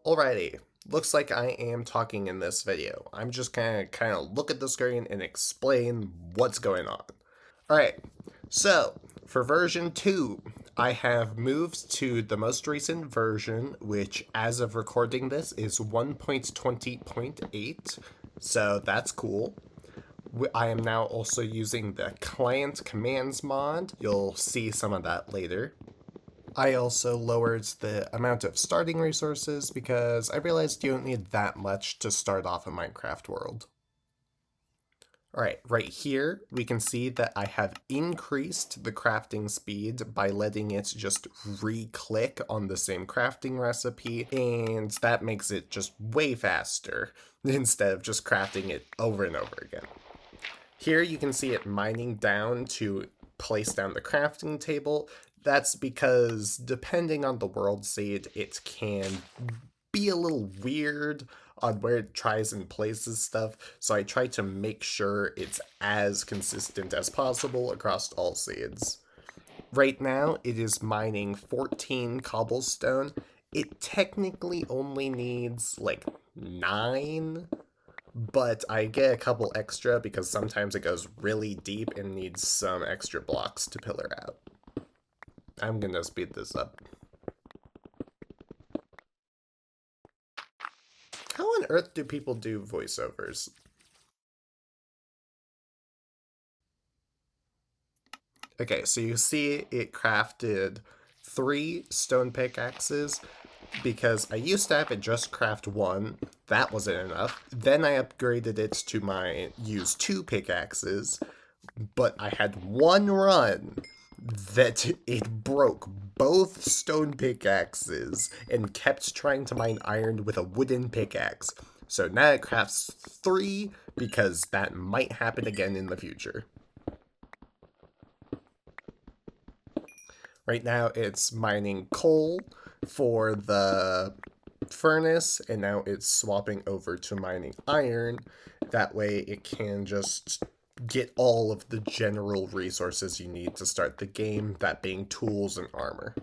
Alrighty, looks like I am talking in this video. I'm just gonna kind of look at the screen and explain what's going on. Alright, so for version 2, I have moved to the most recent version, which as of recording this is 1.20.8, so that's cool. I am now also using the client commands mod. You'll see some of that later. I also lowered the amount of starting resources because I realized you don't need that much to start off a Minecraft world. Alright, right here we can see that I have increased the crafting speed by letting it just re-click on the same crafting recipe, and that makes it just way faster instead of just crafting it over and over again. Here you can see it mining down to place down the crafting table. That's because depending on the world seed, it can be a little weird on where it tries and places stuff, so I try to make sure it's as consistent as possible across all seeds. Right now, it is mining 14 cobblestone. It technically only needs like 9, but I get a couple extra because sometimes it goes really deep and needs some extra blocks to pillar out. I'm gonna speed this up. How on earth do people do voiceovers? Okay, so you see it crafted 3 stone pickaxes because I used to have it just craft 1. That wasn't enough. Then I upgraded it to my use 2 pickaxes, but I had one run that it broke both stone pickaxes and kept trying to mine iron with a wooden pickaxe. So now it crafts 3 because that might happen again in the future. Right now it's mining coal for the furnace, and now it's swapping over to mining iron. That way it can just get all of the general resources you need to start the game, that being tools and armor.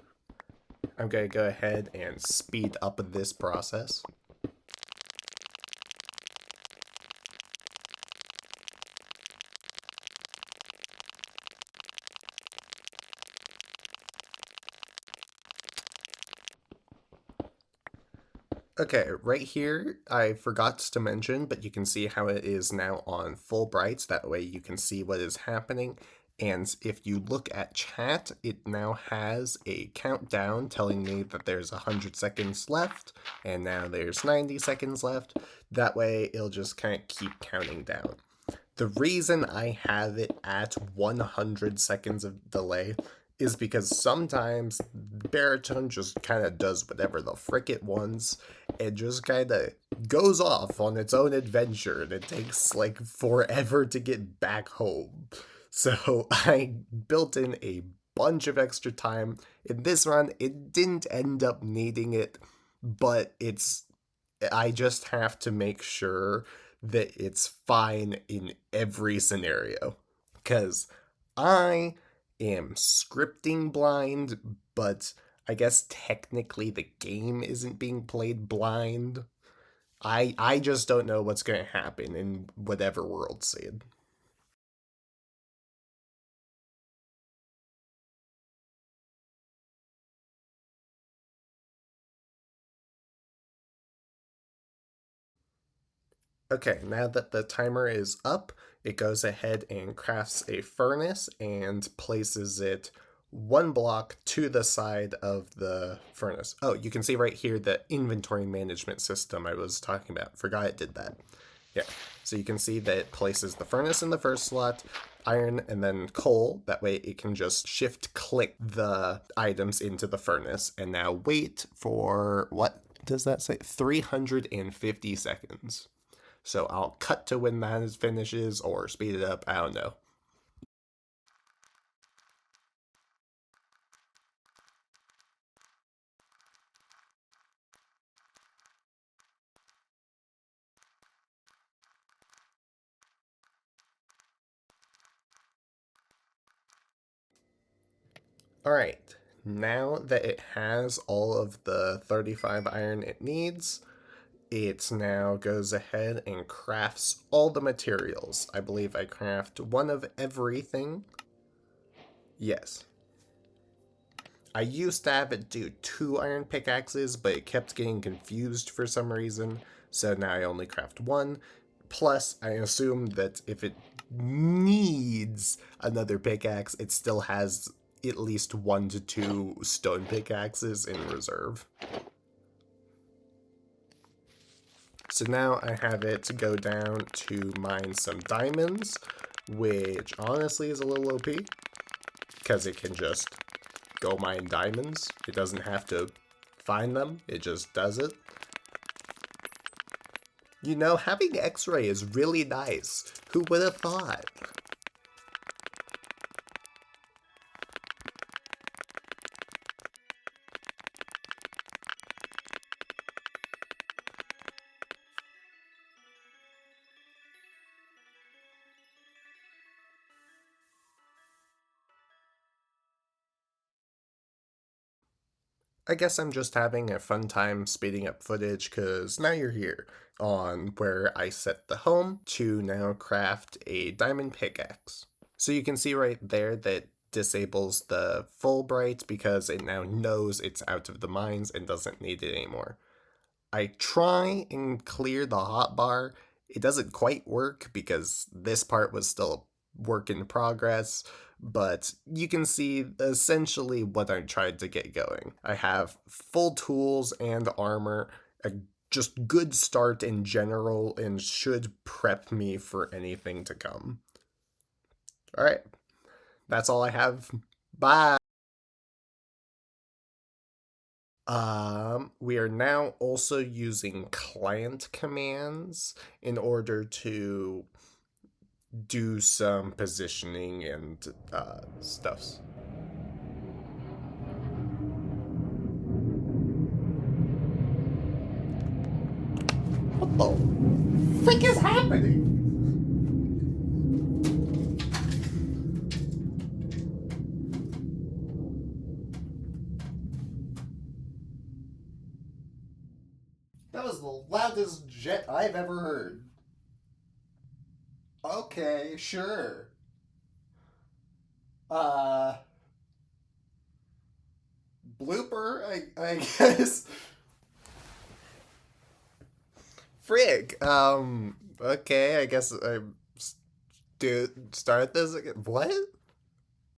I'm going to go ahead and speed up this process. Okay, right here, I forgot to mention, but you can see how it is now on full brights. That way you can see what is happening. And if you look at chat, it now has a countdown telling me that there's 100 seconds left, and now there's 90 seconds left. That way it'll just kind of keep counting down. The reason I have it at 100 seconds of delay is because sometimes Baritone just kind of does whatever the frick it wants and just kind of goes off on its own adventure, and it takes like forever to get back home. So I built in a bunch of extra time. In this run, it didn't end up needing it, but I just have to make sure that it's fine in every scenario. Because I am scripting blind, but I guess technically the game isn't being played blind. I just don't know what's going to happen in whatever world scene. Okay, now that the timer is up, it goes ahead and crafts a furnace and places it 1 block to the side of the furnace. Oh, you can see right here the inventory management system I was talking about. Forgot it did that. Yeah, so you can see that it places the furnace in the first slot, iron, and then coal. That way it can just shift click the items into the furnace and now wait for, what does that say? 350 seconds. So I'll cut to when that finishes or speed it up. I don't know. All right. Now that it has all of the 35 iron it needs, it now goes ahead and crafts all the materials. I believe I craft one of everything. Yes. I used to have it do 2 iron pickaxes, but it kept getting confused for some reason, so now I only craft one. Plus, I assume that if it needs another pickaxe, it still has at least 1 to 2 stone pickaxes in reserve. So now I have it go down to mine some diamonds, which honestly is a little OP, because it can just go mine diamonds. It doesn't have to find them, it just does it. You know, having X-ray is really nice. Who would have thought? I guess I'm just having a fun time speeding up footage because now you're here on where I set the home to now craft a diamond pickaxe. So you can see right there that disables the full bright because it now knows it's out of the mines and doesn't need it anymore. I try and clear the hotbar. It doesn't quite work because this part was still a work in progress, but you can see essentially what I tried to get going. I have full tools and armor, a just good start in general, and should prep me for anything to come. Alright, that's all I have. Bye! We are now also using client commands in order to do some positioning and stuffs. What the frick is happening? That was the loudest jet I've ever heard. Okay, sure. Uh, blooper, I guess. Frig. Okay, I guess I do start this again. What?